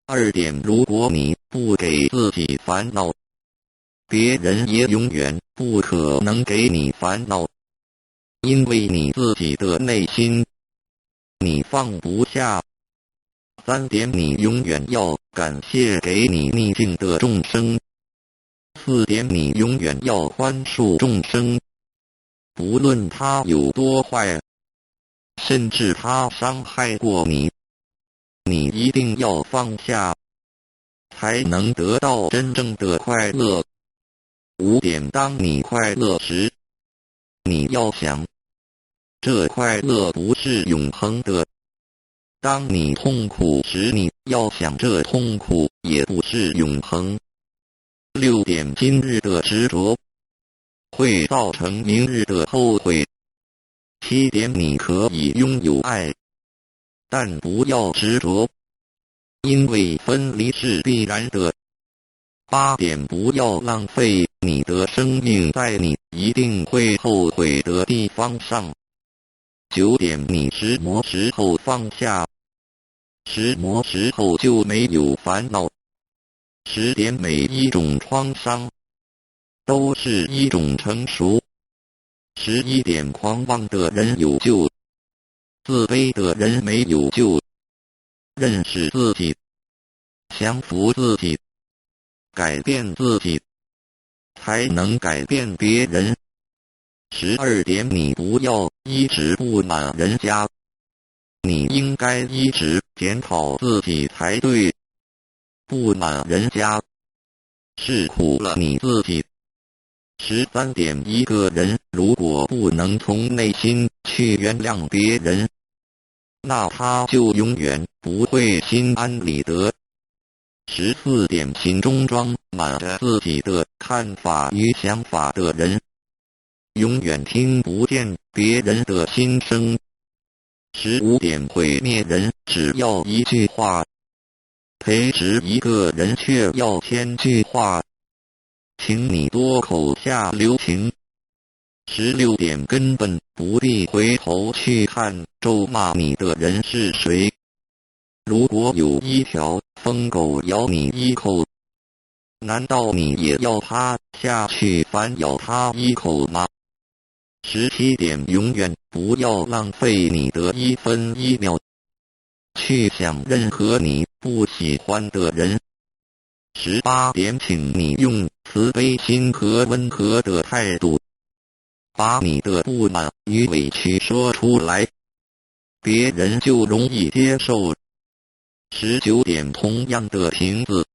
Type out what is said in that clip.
2点，如果你不给自己烦恼，别人也永远不可能给你烦恼，因为你自己的内心你放不下。3点，你永远要感谢给你逆境的众生。4点，你永远要宽恕众生，不论他有多坏，甚至他伤害过你，你一定要放下，才能得到真正的快乐。5点，当你快乐时，你要想，这快乐不是永恒的。当你痛苦时，你要想这痛苦也不是永恒。6点，今日的执着会造成明日的后悔。7点，你可以拥有爱，但不要执着，因为分离是必然的。8点，不要浪费你的生命在你一定会后悔的地方上。9点，你什么时候放下，什么时候就没有烦恼。10点，每一种创伤都是一种成熟。11点，狂妄的人有救，自卑的人没有救。认识自己，降服自己，改变自己，才能改变别人。12点，你不要一直不满人家，你应该一直检讨自己才对。不满人家，是苦了你自己。13点，一个人如果不能从内心去原谅别人，那他就永远不会心安理得。14点，心中装满着自己的看法与想法的人，永远听不见别人的心声。15点，毁灭人只要一句话，培植一个人却要1000句话，请你多口下留情。16点，根本不必回头去看咒骂你的人是谁。如果有一条疯狗咬你一口，难道你也要趴下去反咬它一口吗？17点，永远不要浪费你的1分1秒去想任何你不喜欢的人。18点，请你用慈悲心和温和的态度，把你的不满与委屈说出来，别人就容易接受。19点，同样的瓶子